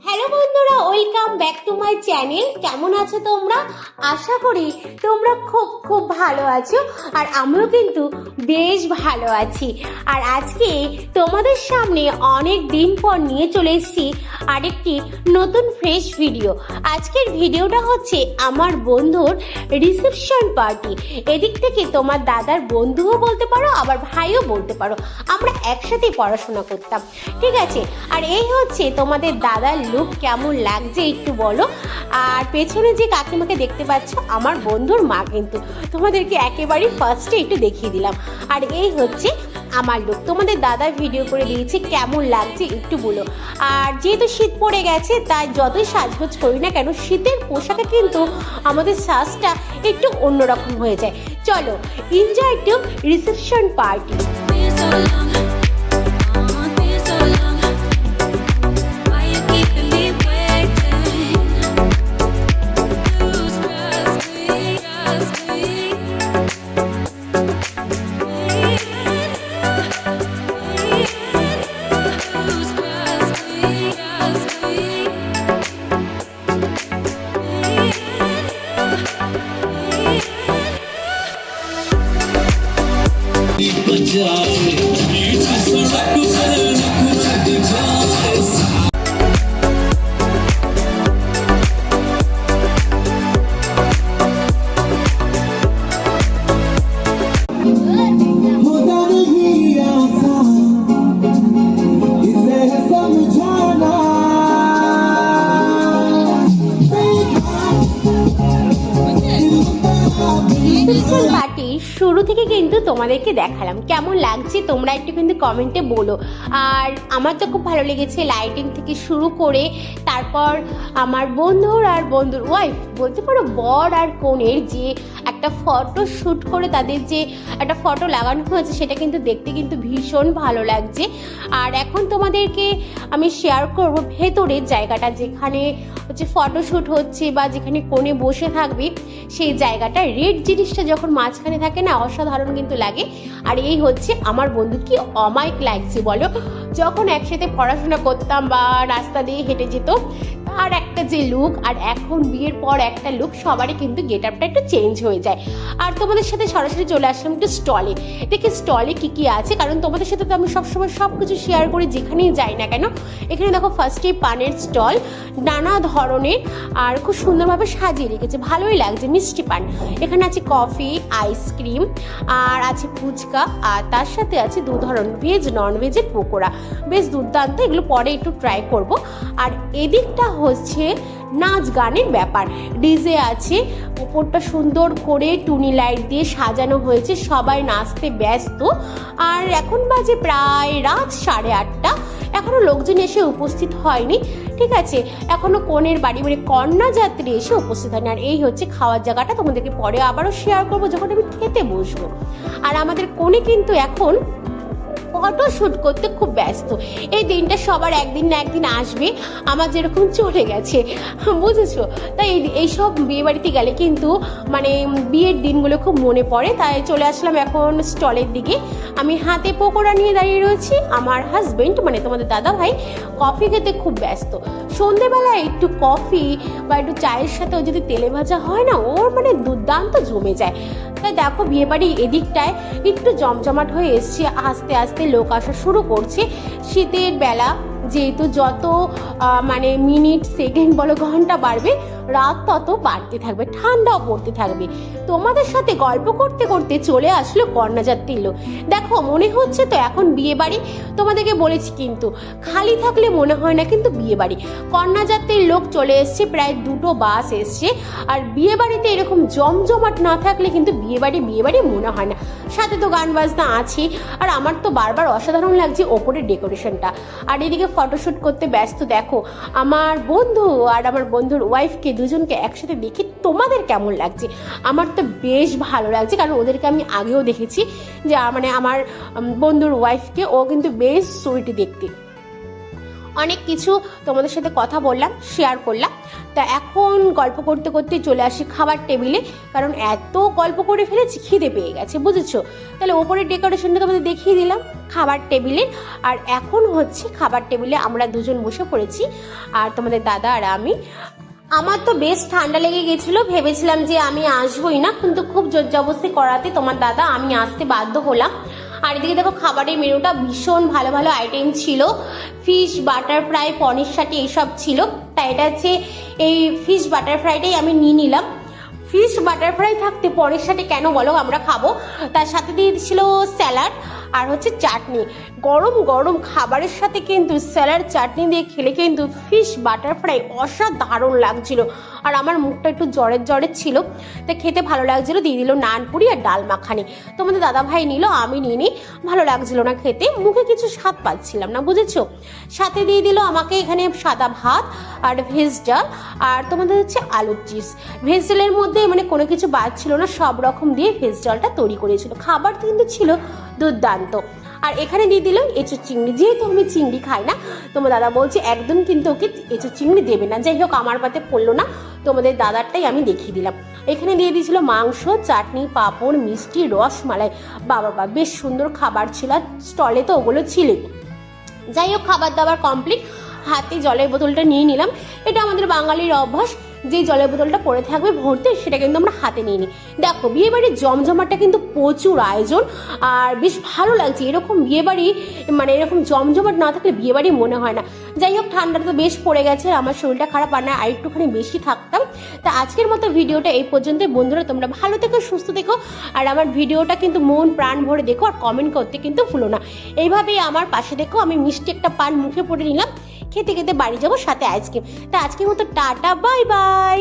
Hello বন্ধুরা, welcome back to my channel. কেমন আছো তোমরা? আশা করি তোমরা খুব খুব ভালো আছো, আর আমিও কিন্তু বেশ ভালো আছি। আর আজকে তোমাদের সামনে অনেক দিন পর নিয়ে চলে এসেছি আরেকটি নতুন ফ্রেশ ভিডিও। আজকের ভিডিওটা হচ্ছে আমার বন্ধুর রিসেপশন পার্টি। এদিক থেকে তোমার দাদার বন্ধুও বলতে পারো, আবার ভাইও বলতে পারো। আমরা একসাথে পড়াশোনা করতাম, ঠিক আছে? আর এই হচ্ছে তোমাদের দাদার লুক। কেমন লাগছে একটু বলো। আর পেছনে যে কাকিমাকে দেখতে পাচ্ছ, আমার বন্ধুর মা, কিন্তু তোমাদেরকে একেবারে ফার্স্টে একটু দেখিয়ে দিলাম। আর এই হচ্ছে আমার লুক। তোমাদের দাদা ভিডিও করে দিয়েছে, কেমন লাগছে একটু বলো। আর যেহেতু শীত পড়ে গেছে, তাই যতই সাজগোজ করি না কেন, শীতের পোশাকে কিন্তু আমাদের সাজটা একটু অন্যরকম হয়ে যায়। চলো, enjoy to reception party. Party শুরু থেকে কিন্তু তোমাদেরকে দেখালাম, কেমন লাগছে তোমরা একটু কিন্তু কমেন্টে বলো। আর আমার তো খুব ভালো লেগেছে, লাইটিং থেকে শুরু করে তারপর আমার বন্ধুর আর বন্ধুর ওয়াইফ বলতে পারো, বর আর কনের যে একটা ফটো শ্যুট করে তাদের যে একটা ফটো লাগানো হয়েছে, সেটা কিন্তু দেখতে কিন্তু ভীষণ ভালো লাগছে। আর এখন তোমাদেরকে আমি শেয়ার করব ভেতরের জায়গাটা, যেখানে হচ্ছে ফটোশ্যুট হচ্ছে বা যেখানে কোণে বসে থাকবে সেই জায়গাটা। রেড জিনিসটা যখন মাঝখানে থাকে না, অসাধারণ কিন্তু লাগে। আর এই হচ্ছে আমার বন্ধু, কি অমায়িক লাগছে বলো। যখন একসাথে পড়াশোনা করতাম বা রাস্তা দিয়ে হেঁটে যেত, আর একটা যে লুক, আর এখন বিয়ের পর একটা লুক, সবারই কিন্তু গেট আপটা একটু চেঞ্জ হয়ে যায়। আর তোমাদের সাথে সরাসরি চলে আসলাম একটু স্টলে। দেখি স্টলে কি কি আছে, কারণ তোমাদের সাথে তো আমি সবসময় সব কিছু শেয়ার করি যেখানেই যাই না কেন। এখানে দেখো ফার্স্টে পানের স্টল, নানা ধরনের, আর খুব সুন্দরভাবে সাজিয়ে রেখেছে, ভালোই লাগছে। মিষ্টি পান, এখানে আছে কফি, আইসক্রিম, আর আছে ফুচকা, আর তার সাথে আছে দু ধরনের ভেজ নন ভেজের পকোড়া। বেশ দুর্দান্ত, এগুলো পরে একটু ট্রাই করব। আর এদিকটা হচ্ছে নাচ গানের ব্যাপার, ডিজে আছে, উপরটা সুন্দর করে টুনি লাইট দিয়ে সাজানো হয়েছে, সবাই নাচতে ব্যস্ত। আর এখন বাজে প্রায় রাত 8:30, এখনো লোকজন এসে উপস্থিত হয়নি, ঠিক আছে? এখনো কনের বাড়ি মানে কন্যা যাত্রী এসে উপস্থিত হয়নি। আর এই হচ্ছে খাওয়ার জায়গাটা, তোমাদেরকে পরে আবারও শেয়ার করবো যখন আমি খেতে বসবো। আর আমাদের কনে কিন্তু এখন ফটো শ্যুট করতে খুব ব্যস্ত। এই দিনটা সবার একদিন না একদিন আসবে, আমার যেরকম চলে গেছে, বুঝেছো? তাই এইসব বিয়ে বাড়িতে গেলে কিন্তু মানে বিয়ের দিনগুলো খুব মনে পড়ে। তাই চলে আসলাম এখন স্টলের দিকে। আমি হাতে পকোড়া নিয়ে দাঁড়িয়ে রয়েছি, আমার হাজবেন্ড মানে তোমাদের দাদা ভাই কফি খেতে খুব ব্যস্ত। সন্ধেবেলায় একটু কফি বা একটু চায়ের সাথে যদি তেলে ভাজা হয় না, ওর মানে দুর্দান্ত জমে যায়। তাই দেখো বিয়ে বাড়ি এদিকটায় একটু জমজমাট হয়ে এসছে, আস্তে আস্তে লোক আসা শুরু করছে। শীতের বেলা যেহেতু যত মানে মিনিট সেকেন্ড বলো ঘন্টা বাড়বে, রাত তত বাড়তে থাকবে, ঠান্ডাও পড়তে থাকবে। তোমাদের সাথে গল্প করতে করতে চলে আসলো কন্যাযাত্রীর লোক। দেখো মনে হচ্ছে তো এখন বিয়ে বাড়ি, তোমাদেরকে বলেছি কিন্তু খালি থাকলে মনে হয় না কিন্তু বিয়ে বাড়ি। কন্যাযাত্রীর লোক চলে এসছে, প্রায় 2টো বাস এসছে। আর বিয়ে বাড়িতে এরকম জমজমাট না থাকলে কিন্তু বিয়ে বাড়ি মনে হয় না। সাথে তো গান বাজনা আছে। আর আমার তো বারবার অসাধারণ লাগছে ওপরের ডেকোরেশনটা। আর এদিকে ফটোশ্যুট করতে ব্যস্ত। দেখো আমার বন্ধু আর আমার বন্ধুর ওয়াইফকে দুজনকে একসাথে দেখে তোমাদের কেমন লাগছে? আমার তো বেশ ভালো লাগছে, কারণ ওদেরকে আমি আগেও দেখেছি, যে মানে আমার বন্ধুর ওয়াইফকে, ও কিন্তু বেশ সুইট দেখতে। অনেক কিছু তোমাদের সাথে কথা বললাম, শেয়ার করলাম। তা এখন গল্প করতে করতে চলে আসি খাবার টেবিলে, কারণ এত গল্প করে ফেলেছি, খিদে পেয়ে গেছে, বুঝেছো? তাহলে ওপরের ডেকোরেশনটা তোমাদের দেখিয়ে দিলাম খাবার টেবিলের। আর এখন হচ্ছে খাবার টেবিলে আমরা দুজন বসে পড়েছি, আর তোমাদের দাদা আর আমি। আমার তো বেশ ঠান্ডা লেগে গেছিলো, ভেবেছিলাম যে আমি আসবোই না, কিন্তু খুব জোর জবরদস্তি করাতে তোমার দাদা আমি আসতে বাধ্য হলাম। আর এদিকে দেখো খাবারের মেনুটা ভীষণ ভালো ভালো আইটেম ছিল, ফিশ বাটার ফ্রাই, পনির সাটি এইসব ছিল। তাই এটা হচ্ছে এই ফিশ বাটার ফ্রাইটাই আমি নিয়ে নিলাম। ফিশ বাটার ফ্রাই থাকতে পনির সাথে কেন বলো, আমরা খাবো। তার সাথে দিয়ে ছিল স্যালাড আর হচ্ছে চাটনি। গরম গরম খাবারের সাথে কিন্তু স্যালাড চাটনি দিয়ে খেলে কিন্তু ফিশ বাটার ফ্রাই অসাধারণ লাগছিল। আর আমার মুখটা একটু জ্বরের জ্বরের ছিল, তাই খেতে ভালো লাগছিল। দিয়ে দিল নানপুরি আর ডাল মাখানি। তোমাদের দাদা ভাই নিল, আমি নিয়ে নিই। ভালো লাগছিল না খেতে, মুখে কিছু স্বাদ পাচ্ছিলাম না, বুঝেছো? সাথে দিয়ে দিল আমাকে এখানে সাদা ভাত আর ভেজ ডাল, আর তোমাদের হচ্ছে আলুর চিপস। ভেজ ডালের মধ্যে মানে কোনো কিছু বাদ ছিল না, সব রকম দিয়ে ভেজ ডালটা তৈরি করেছিল। খাবার কিন্তু ছিল দুর্দান্ত। আর এখানে দিয়ে দিলাম এঁচোর চিংড়ি, যেহেতু আমি চিংড়ি খাই না, তোমার দাদা বলছে একদম কিন্তু ওকে এঁচোর চিংড়ি দেবে না। যাই হোক, আমার পাতে পড়লো না, তোমাদের দাদারটাই আমি দেখিয়ে দিলাম। এখানে দিয়ে দিয়েছিল মাংস, চাটনি, পাঁপড়, মিষ্টি, রসমালাই। বাবা বেশ সুন্দর খাবার ছিল, স্টলে তো ওগুলো ছিল। যাই হোক, খাবার দাবার কমপ্লিট। হাতে জলের বোতলটা নিয়ে নিলাম। এটা আমাদের বাঙালির অভ্যাস, যে জলের বোতলটা পড়ে থাকবে ভরতে, সেটা কিন্তু আমরা হাতে নিয়ে নিই। দেখো, বিয়েবাড়ির জমজমাটা কিন্তু প্রচুর আয়োজন, আর বেশ ভালো লাগছে। এরকম বিয়েবাড়ি মানে এরকম জমজমাট না থাকলে বিয়েবাড়ি মনে হয় না। যাই হোক, ঠান্ডাটা তো বেশ পড়ে গেছে, আমার শরীরটা খারাপ, আর না আরেকটুখানি বেশি থাকতাম। তা আজকের মতো ভিডিওটা এই পর্যন্তই। বন্ধুরা, তোমরা ভালো থেকো, সুস্থ থেকো, আর আমার ভিডিওটা কিন্তু মন প্রাণ ভরে দেখো, আর কমেন্ট করতে কিন্তু ভুলো না। এইভাবেই আমার পাশে দেখো। আমি মিষ্টি একটা পান মুখে পড়ে নিলাম, খেতে খেতে বাড়ি যাবো, সাথে আইসক্রিম। তা আজকের মতো টাটা, বাই বাই।